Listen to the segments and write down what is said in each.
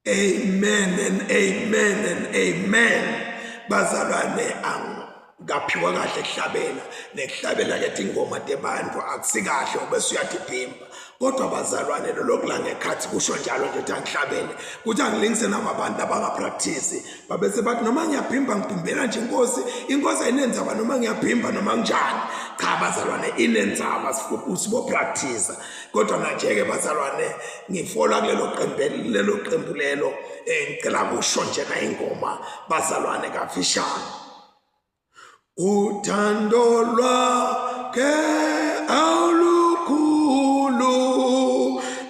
Amen and amen and amen. Bazalwane ngaphiwa kahle kuhlabela nekuhlabela ke ingoma debantu akusikahle obese uyadibhimba kodwa bazalwane lokula ngekhathi kusho njalo nje angihlabele kuthi angilingise namabantu abangapractice babese bathi noma ngiyabhimba ngibhimbela nje inkosi ayinenzaba noma ngiyabhimba noma njani cha bazalwane inenzaba sibo practice kodwa manje ke bazalwane ngifola kulelo qembu lelo ngicela kusho nje na ingoma bazalwane kafishane uthando lwakhe alukhulu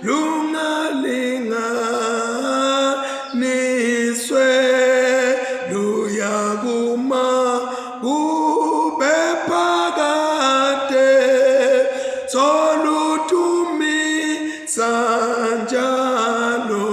lungalinganiswe luyakuma kube phakade soluthumisa njalo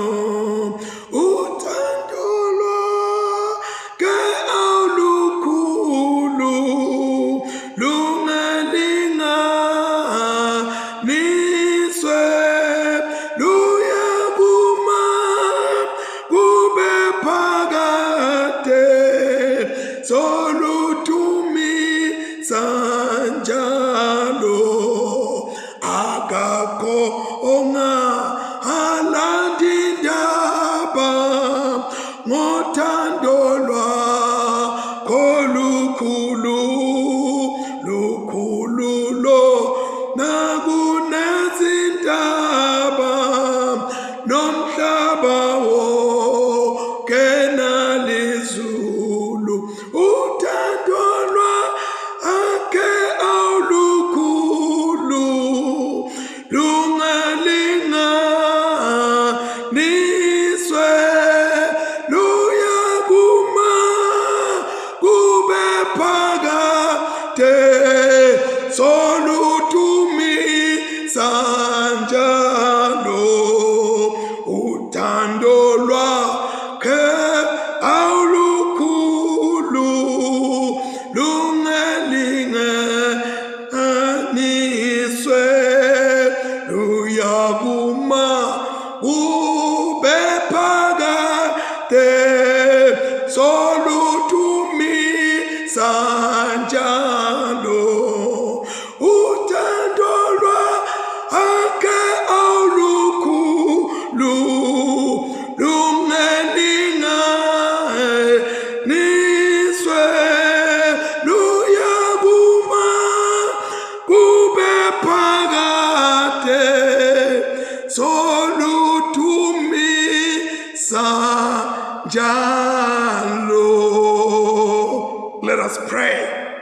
Let us pray.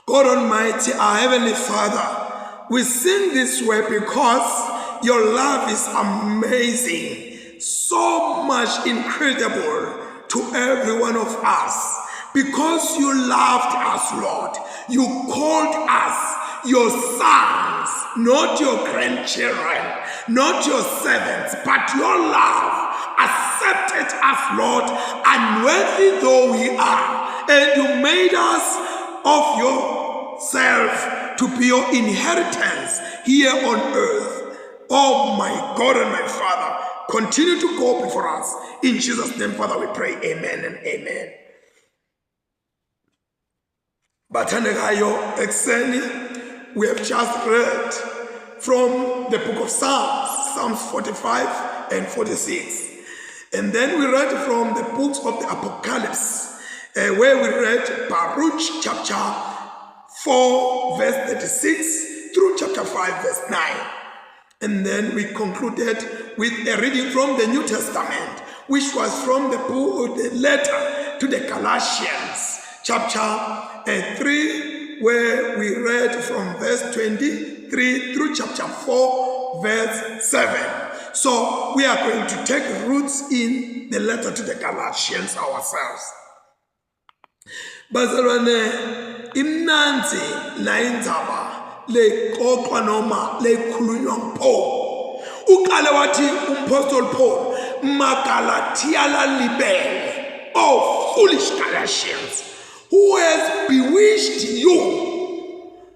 God Almighty, our Heavenly Father, we sing this way because your love is amazing, so much incredible to every one of us. Because you loved us, Lord, you called us your sons, not your grandchildren, not your servants, but your love accepted us, Lord, unworthy though we are, and you made us of yourself to be your inheritance here on earth. Oh my God and my Father, continue to go before us. In Jesus' name, Father, we pray. Amen and amen. Bathandekayo ekseni, we have just read from the book of Psalms 45 and 46. And then we read from the books of the Apocalypse, where we read Baruch chapter 4 verse 36 through chapter 5 verse 9. And then we concluded with a reading from the New Testament, which was from the book, the letter to the Galatians, chapter 3, where we read from verse 23 through chapter 4 verse 7. So we are going to take roots in the letter to the Galatians ourselves. Bazalwane, imnanzi la indzaba lexoxwa noma lekhulunywa nguPaul. Uqale wathi uMapostle Paul, "Magalatia la libele, oh foolish Galatians, who has bewitched you?"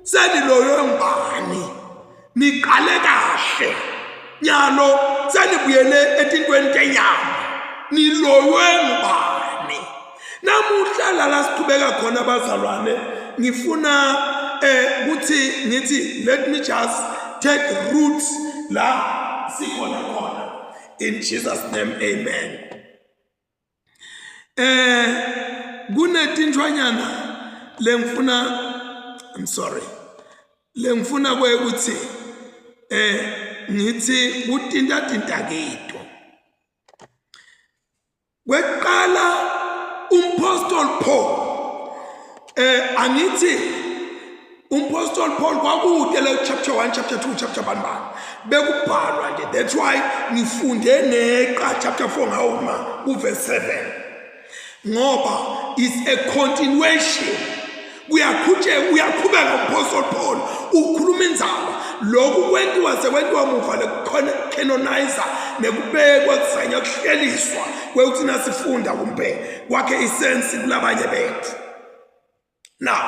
Seniloyo ngani? Niqale kahle. Nyalo senibuyele etintweni tenyama. loywe ngubani. Namuhla la siqhubeka khona bazalwane ngifuna ukuthi ngithi let me just take root la sikhona khona in Jesus name, amen. Kunetinjwanyana lengifuna, I'm sorry, lengifuna ukuthi ngithi kutinta kethu. Weqala umpostoli Paul angithi umpostoli Paul kwakude le chapter 1 chapter 2 chapter 1 bekubhalwa nje. That's why ngifunde neqa chapter 4 ngawuma kuverse 7 ngoba is a continuation. Uyaqhubeka umpostoli Paul ukhuluma indzaba lokhu kwentiwa muva lecanonizer nekubekwa kusanya kuhleliswa kwekuthi nasifunda kumbe kwakhe isensi kulabanye bethu. Now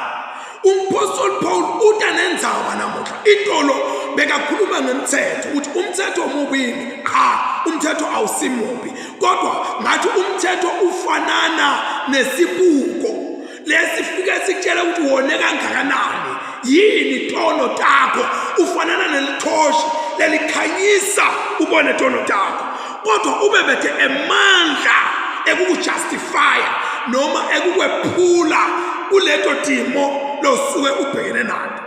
umpostoli Paul uta nendzaba namuhla itolo bekakhuluma ngemthetho ukuthi umthetho omubili cha umthetho awusimubi kodwa ngathi umthetho ufanana nesibuko lesifike sikutshela ukuthi wone kangakanani yini tono takho ufanana nelithoshi lelikhanyisa ubone tono takho kodwa ubebethe emandla ekukujustify noma ekukwephula kuleto timo losuke ubhekene nato.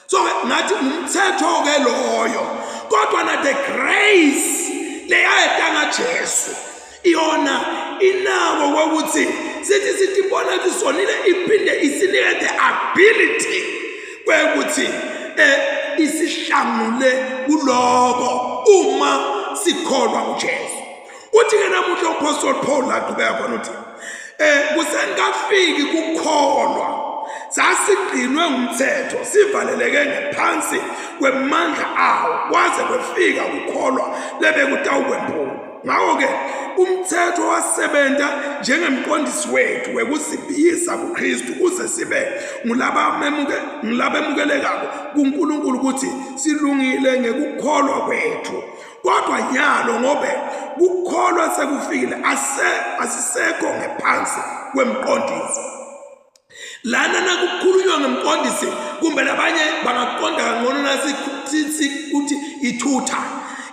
So ngathi umthetho ke loyo kodwa na the grace leyayetanga Jesu iona inabo ukuthi sithi bona tisonile iphinde isinike the ability kwekuthi isihlangule kuloko uma sikholwa kuJesu. Uthi ke namuhla uApostle Paul laqhubeka khona uthi kusengafiki kukholwa sasigcinwe ngumthetho sivaleleke ngaphansi kwemandla awo kwaze kwefika ukukholwa lebe kutawukwempula. Ngakho ke umthetho wasebenza njengemqondisi wethu wekusibhiyisa kuKristu kuze sibe ngulabemukelekako kuNkulunkulu ukuthi silungile ngekukholwa kwethu. Kodwa nyalo ngobe kukholwa sekufikile asisekho ngaphansi kwemqondisi. Lana nakukhulunywa ngemqondisi kumbe labanye bangaqonda kangcono nasithi ukuthi itutor.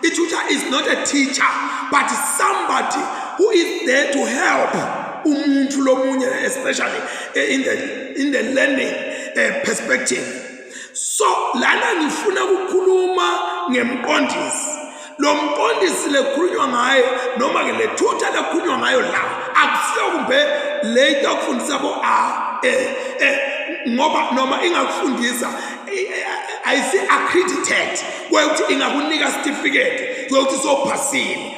A tutor is not a teacher, but somebody who is there to help umuntu lomunye, especially in the learning perspective. So lana ngifuna ukukhuluma ngemqondisi. Lo mqondisi lekhulunywa ngayo noma ke le tutor lekhulunywa ngayo la akusiyo kumbe later ukufundisa bo ngoba noma ingakufundisa ayisi accredited ukuthi ingakunika certificate ukuthi sophasile.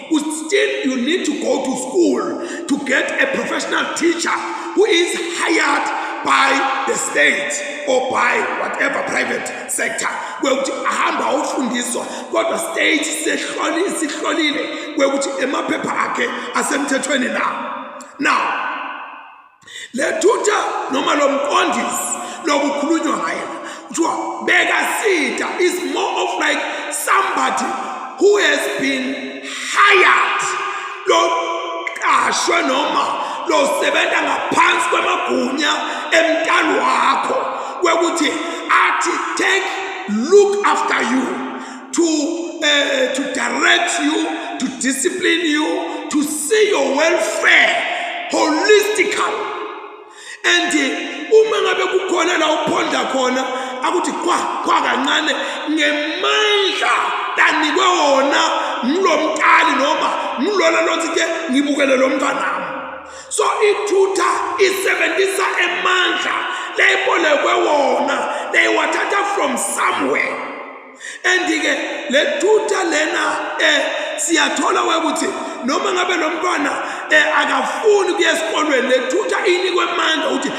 Still you need to go to school to get a professional teacher who is hired by the state or by whatever private sector kwekuthi ahamba ufundiswa kodwa state sihlolile kwekuthi emaphepha akhe asemthethweni na. Now le tutor noma lo mqondisi lokukhulunywa ngaye kuthiwa bekasida is more of like somebody who has been hired lo qashwe noma lo sebenza ngaphansi kwamagunya emntalo wakho kwekuthi athi look after you to direct you, to discipline you, to see your welfare holistically. And uma ngabe kukhona la uphonda khona akuthi kwa kancane ngemandla lanikwe wona ngilomntali noma ngilona lothi ke ngibukele lo mntwanami. So itutor isebenzisa emandla leyibolekwe wona leyiwathatha from somewhere. And ke le tutor lena siyathola ukuthi noma ngabe lo mntwana akafuni kuya esikolweni le tutor inikwe amandla ukuthi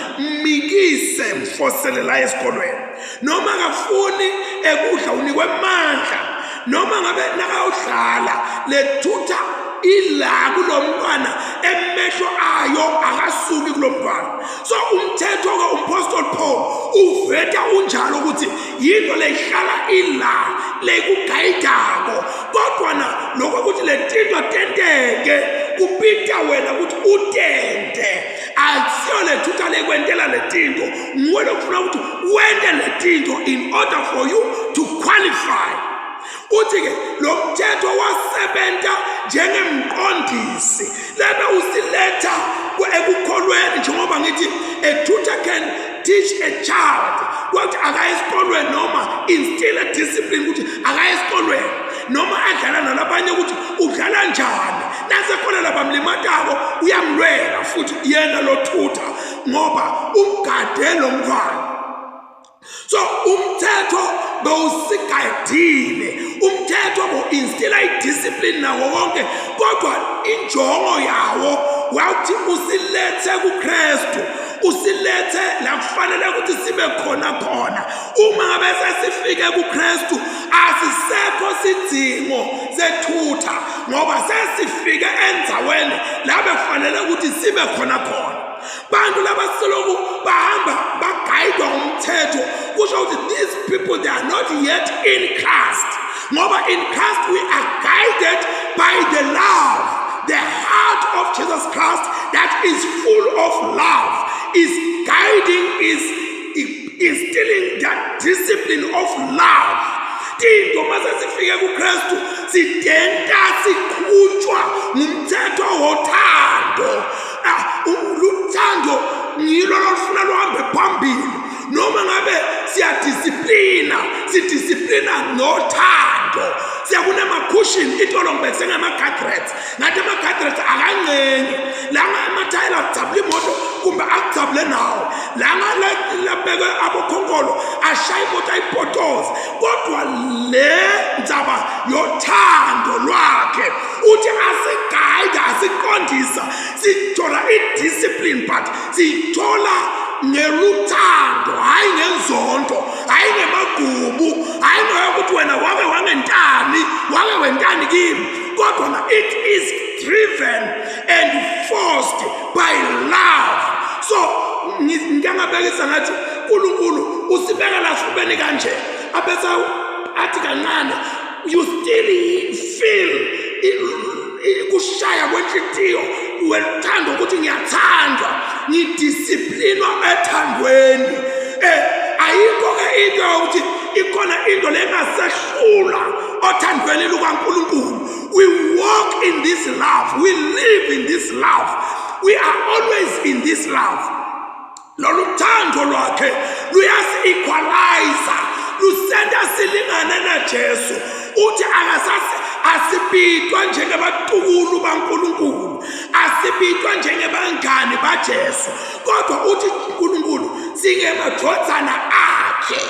mikise mfosele la esikolweni. Noma akafuni ekudla unikwe amandla noma ngabe nakawudlala le tutor ila kulo mntwana emehlo ayo akasuki kulo mntwana. So umthetho ka uApostle Paul uveta unjalo ukuthi yinto leyihlala ila lekugayidako kodwa na lokho ukuthi le tinto tenteke kupita wena ukuthi utende asiyo le thutha lekwentela letinto nguwe lokufuna ukuthi wente letinto in order for you to qualify. Uthi-ke lo mthetho wasebenza njengemqondisi lebe usiletha ekukholweni njengoba ngithi a tutor can teach a child ukuthi akaye esikolweni noma instill a discipline ukuthi akaye esikolweni noma adlala nalabanye ukuthi udlala njani nasekhona labamlimatako uyamlwela futhi yena lo tutor ngoba umgade lo mntwana. So umthetho bewusigadile, umthetho bo-instilla idiscipline nawo wonke, kodwa injongo yawo wawuthi usilethe kuKristu, usilethe la kufanele ukuthi sibe khona khona. Uma ngabe sesifike kuKristu asisekho sidingo sethutha ngoba sesifike endaweni la bekufanele ukuthi sibe khona khona. Bantu laba siloku bahamba bagayidwa umthetho kusho ukuthi these people they are not yet in Christ. Ngoba in Christ we are guided by the love, the heart of Jesus Christ that is full of love, is guiding, is instilling that discipline of love. Tinto mase sifike kuKristu sidenta sikhutshwa ngumthetho wothando. Uthando ngilo lofuna luhambe phambili noma ngabe sidisciplina nothando. Siyakunemakushini itolo ngibekise ngama-gadgets ngathi ama-gadgets akancenye langa amathayela akudzabula imoto kumbe akudzabule nawo langa labeke abokhonkolo ashaya imoto ayipotoze kodwa le ndzaba yothando lwakhe uthi asigayida asiqondisa sithola idiscipline but sithola ngeluthando hayi ngenzonto hayi ngemagubu hayi ngokuthi wena wake wangentani wake wentani kimi kodwa it is driven and forced by love. So ngiyangabekisa ngathi uNkulunkulu usibeka la sibeni kanje abese athi kancane you still feel kushaya kwenhliziyo wethando ukuthi ngiyathandwa ngidisciplinwa ethandweni. Ayikho ke into ukuthi ikhona into lengasehlula othandweni lukaNkulunkulu. We walk in this love, we live in this love, we are always in this love. Lolu thando lwakhe luyasi-equalize, lusenda silingane naJesu. Uthi asibitwa njengabatukulu baNkulunkulu, asibitwa njengebangani baJesu, kodwa uthi uNkulunkulu singemadvodzana akhe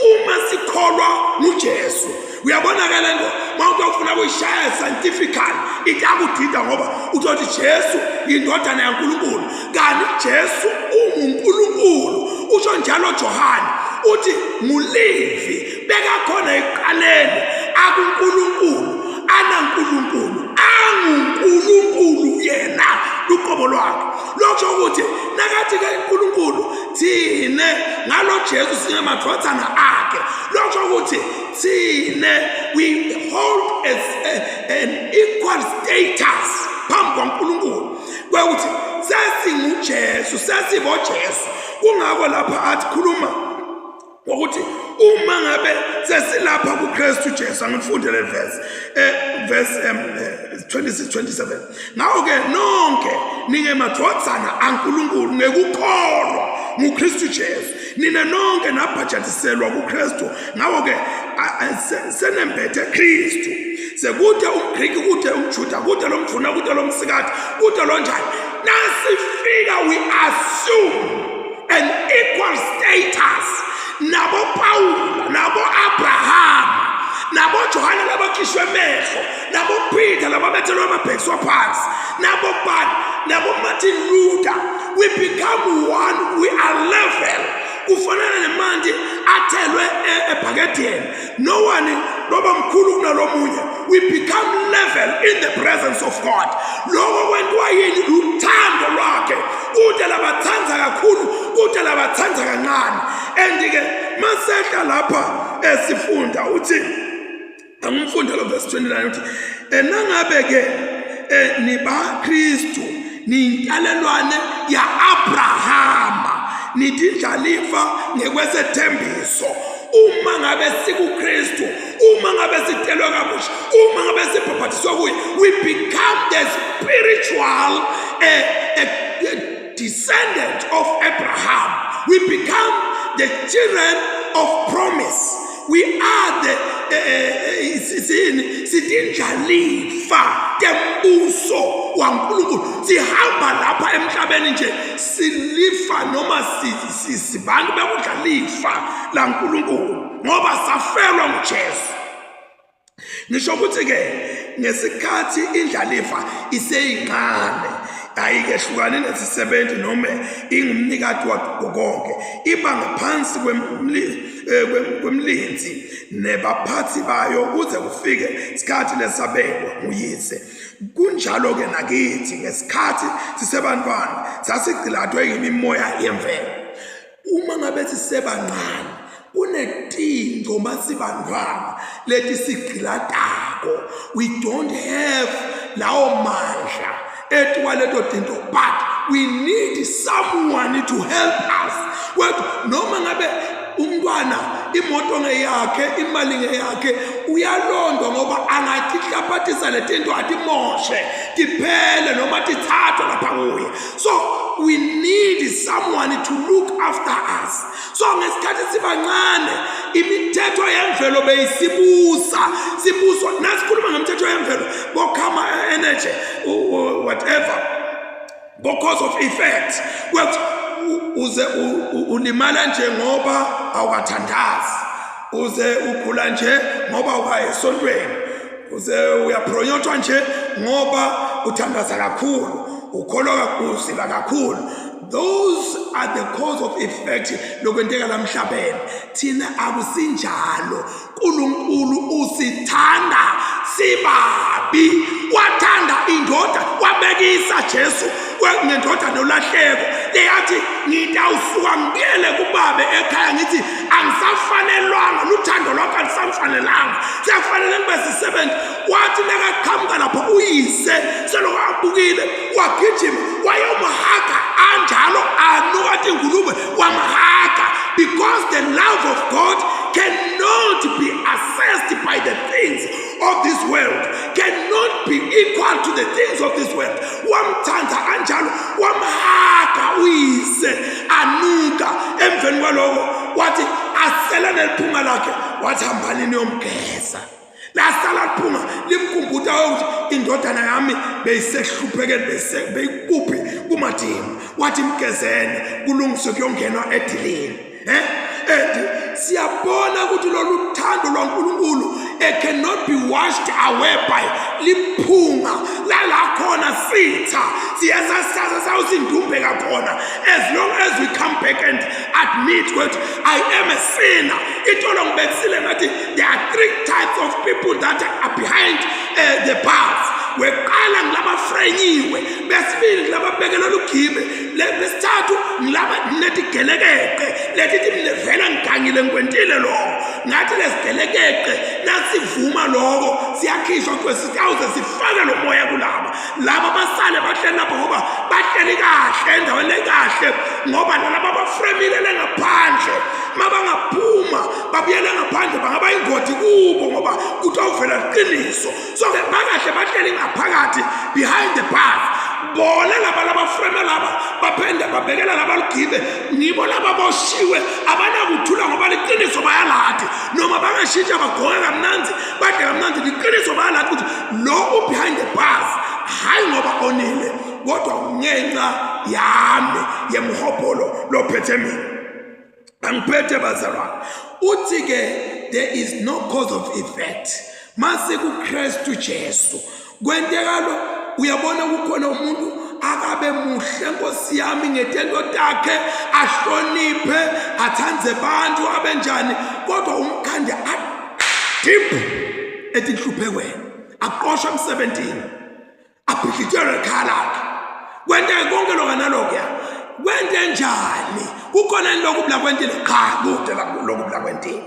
uma sikholwa nguJesu. Uyabonakala ngo mawuthi ufuna ukuyishaya scientifically itakudida ngoba uthi Jesu yindodana yaNkulunkulu kanti Jesu unguNkulunkulu. Usho njalo Johane uthi nguLevi beka khona eqaleni akuNkulunkulu anaNkulunkulu anguNkulunkulu yena luqobo lwakhe. Lokho ukuthi nakathi ke uNkulunkulu thine ngalo Jesu singemadvodzana akhe. Lokho ukuthi thine we hold an equal status phambi kwaNkulunkulu kwekuthi sesinguJesu sesiboJesu. Kungako lapha athi khuluma ukuthi uma ngabe sesilapha kuKristu Jesu angifundele verse 26-27 ngawo ke nonke ningemadvodzana aNkulunkulu ngekukholwa nguKristu Jesu nina nonke nabhajatiselwa kuKristu ngawo ke senembethe Kristu sekude umGriki kude umJuda kude lomfuna kude lomsikati kude lonjani nasifika we assume an equal status nabo Paul nabo Abraham nabo Johana labakhishwe emehlo nabo Peter lababethelwe amabhekiswa phansi nabo nabo Martin Luther. We become one, we are level. Kufanana nemanje athelwe ebhakedeni no one loba mkhulu kunalomunye. We become level in the presence of God. Lokho kwentwa yini luthando lwakhe ude labathanza kakhulu ude labathanza kancane. And ke masehla lapha esifunda uthi angumfunda lo verse 29 uthi nangabe ke niba Kristu nintalelwane ya Abrahama nidindlalifa ngekwesethembiso uma ngabe sikuKristu uma ngabe sitelwa kabusha uma ngabe sibhabhatiswa kuye we become the spiritual descendant of Abraham. We become the children of promise. We are the sidindlalifa tembuso waNkulunkulu. Sihamba lapha emhlabeni nje silifa noma sibantu bekudlalifa laNkulunkulu ngoba safelwa nguJesu. Ngisho ukuthi ke ngesikhathi indlalifa iseyincane ayikehlukane nesisebenzi noma ingumnikati wakho konke iba ngaphansi kwemlinzi nebaphathi bayo kuze kufike isikhathi lesabelwa nguyise. Kunjalo ke nakithi ngesikhathi sisebantwana sasigcilathwe yimimoya yemvelo. Uma ngabe sisebancane kunetinto masibantwana leti sigcilatako, we don't have lawo mandla etwaleto tinto, but we need someone to help us. Noma ngabe umntwana imoto ngeyakhe imali ngeyakhe uyalondwa ngoba angatihlaphathisa letinto atimoshe tiphele noma tithathwe lapha kuye. So we need someone to look after us. So ngesikhathi sibancane imithetho yemvelo beyisibuswa nasikhuluma ngemithetho yemvelo bokhama energy whatever because of effect uze ulimala nje ngoba awukathandazi, uze ugula nje ngoba ukaye esontweni, uze uyapronyotshwa nje ngoba uthandaza kakhulu, ukholwa kakhulu, usila kakhulu. Those are the cause of effect lokwenteka la emhlabeni. Thina akusinjalo. uNkulunkulu usithanda sibabi, wathanda indoda wabekisa Jesu ngendoda nolahleko leyathi ngitawusuka ngiyele kubabe ekhaya ngithi angisafanelwanga luthando lwakho alisamfanelanga siyafanele ngibe sisebenzi. Wathi nakaqhamuka lapho uyise seloko abukile wagijima wayomhaga anjalo anuka ingulube wamhaga, because the love of God cannot be assessed by the things of this world, cannot be equal to the things of this world. Wamthanda anjalo wamhaga uyise anuka. Emveni kwaloko wathi asela neliphunga lakhe wathi hambani niyomgeza. Lasala liphunga limkhumbuta ukuthi indodana yami beyisehluphekele beyikuphi kumadini, wathi mgezene kulungiswe kuyongenwa edilini. Siyabona ukuthi lolu thando lwaNkulunkulu cannot be washed away by liphunga la khona sitha siyasasa sawusindumbe kakhona. As long as we come back and admit that I am a sinner, itolo ngibekisile ngathi there are 3 types of people that are behind the bars. Weqala ngilaba frenyiwe, besibili ngilaba bekelela ugibe, lesithathu ngilaba netigelekeqe letithi mnevela ngigangile ngikwentile lo ngathi lesigelekeqe nasivuma lokho siyakhishwa kwesitawuze sifake lo moya kulaba laba basale bahleli lapha ngoba bahleli kahle endaweni ekahle ngoba nalaba bafremile ngaphandle mabangaphuma babuyele ngaphandle bangaba ingoti kubo ngoba kuthi awuvela iqiniso. So ke bakahle bahleli ngaphakathi behind the bars, bona laba frame laba baphinde babhekela laba ligibe nibo laba boshiwe abanakuthula ngoba liqiniso bayalathi noma bangashintsha bagoke kamnandi badle kamnandi liqiniso bayalathi ukuthi lo behind the bars hayi ngoba onile kodwa ngenxa yami yemhobholo lophethe mina angiphethe bazalwane. Uthi ke there is no cause of effect mase kuKristu Jesu kwenteka lo. Uyabona kukhona umuntu akabe muhle Nkosi yami ngetendo takhe ahloniphe athanze abantu abenjani kodwa umkhande adip etinhluphekweni aqoshwa emsebenzini abhidlithelwe ekhalakhe kwenteke konke lokho nalokho kwente njani kukhona lokubula kwentile cha kude lokubula kwentile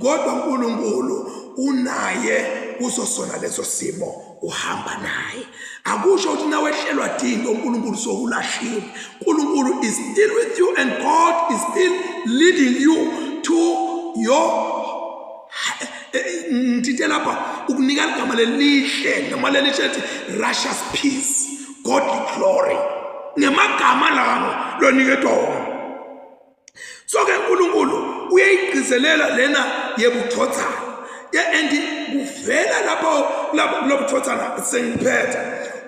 kodwa uNkulunkulu unaye kuso sona leso simo uhamba naye akusho ukuthi nawehlelwa dinto uNkulunkulu sokulashile. uNkulunkulu is still with you and God is still leading you to your ngithe lapha ukunika igama lelihle noma lelihle righteous peace, godly glory, ngemagama lawo loniketwa wona. So ke uNkulunkulu uyayigcizelela lena yebuthothana and kuvela lapho lobuthothana sengiphetha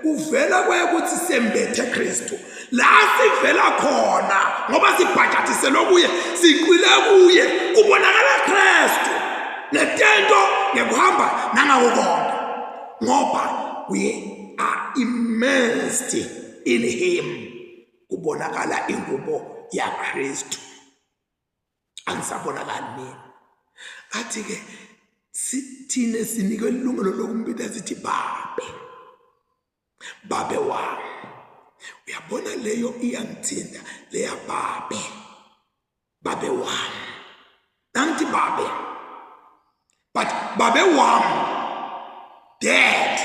uvela kwekuthi sembethe Kristu la sivela khona ngoba sibhajathiselwe kuye siqile kuye kubonakala Kristu netento ngekuhamba nangawo konke ngoba we are immersed in him kubonakala ingubo ya Kristu angisabonakali mina. Athi ke sithine sinikwe ilungelo lokumbitha sithi babe wami. Uyabona leyo iyangithinta leya babe wami. Angithi babe, but babe wami, dad,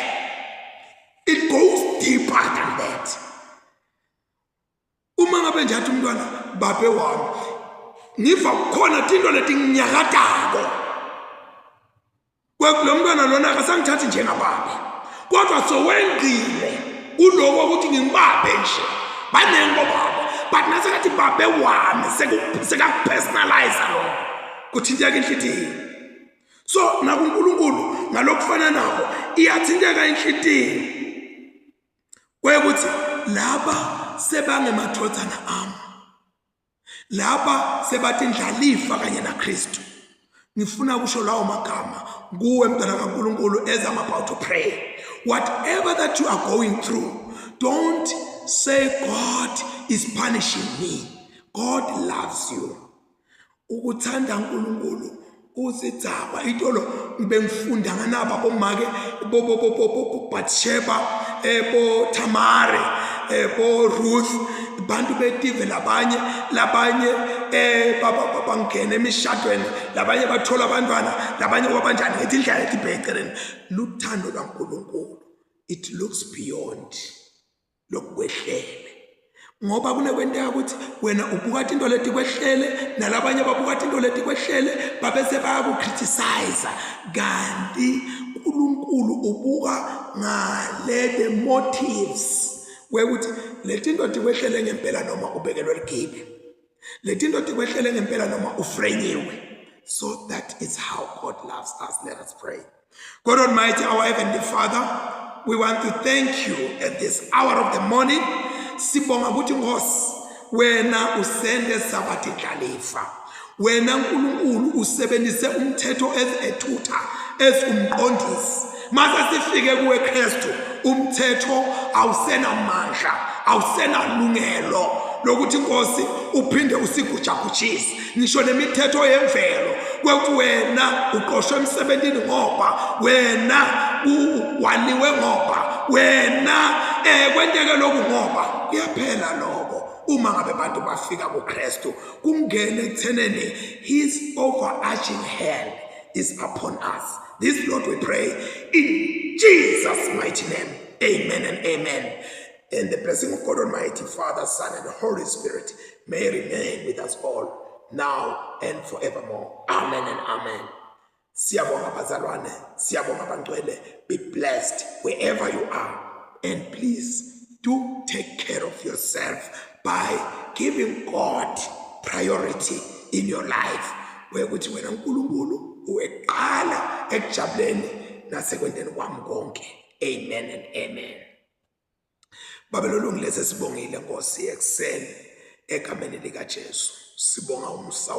it goes deeper than that. Uma ngabe nje athi umntwana babe wami, ngiva khona into leti nginyakatako. Kwekulo mntwana lona akasangithathi njengababe. Kodwa sowengile kuloko ukuthi ngimbabe nje. Banengo baba. But nasekathi babe wami sekakupersonalize lokho. Kuthinteka inhliziyo. So nakuNkulunkulu ngalokufana nako iyathinteka inhliziyo. Kwekuthi laba sebangemathothana ami. Laba sebathi ndlalifa kanye naKristu. Ngifuna kusho lawo magama kuwe mntwana kaNkulunkulu as I'm about to pray. Whatever that you are going through, don't say God is punishing me. God loves you. Ukuthanda uNkulunkulu usithaba itolo bengifunda nganaba bomake bo Bathsheba bo Tamare bo Ruth bantu betive labanye bangena emishadweni labanye bathola abantwana labanye kwabanjani ngetindlela etibheceleni. Luthando kaNkulunkulu it looks beyond lokwehlele ngoba kunekwenteka ukuthi wena ubuka into leti kwehlele nalabanye babuka into leti kwehlele babese bayakukriticize kanti uNkulunkulu ubuka ngale motives wekuthi letinto tikwehlele ngempela noma ubekelwe ligebe letinto tikwehlele ngempela noma ufrenyiwe. So that is how God loves us. Let us pray. God Almighty, our Heavenly Father, we want to thank you at this hour of the morning. Sibonga ukuthi Nkosi wena usende sabathi dlalifa. Wena uNkulunkulu usebenzise umthetho ezethutha ezumqondisi. Mase sifike kuwe Kristu umthetho awusena amandla awusena lungelo lokuthi Nkosi uphinde usigujagujise. Ngisho nemithetho yemvelo kwekuthi wena uqoshwe emsebentini ngoba wena waliwe ngoba wena kwenteke lokhu ngoba kuyaphela lokho uma ngabe abantu bafika kuKristu kungene ekutheneni his overarching hand is upon us. This Lord we pray in Jesus' mighty name. Amen and amen. And the blessing of God Almighty, Father, Son, and the Holy Spirit may remain with us all now and forevermore. Amen and amen. Siyabonga bazalwane, siyabonga bangcwele. Be blessed wherever you are. And please do take care of yourself by giving God priority in your life. Wekuthi wena uNkulunkulu uweqala ekujabuleni nasekwenteni kwami konke. Amen and amen. Babelolo ngilese sibongile Nkosi ekseni egameni likaJesu. Sibonga umsa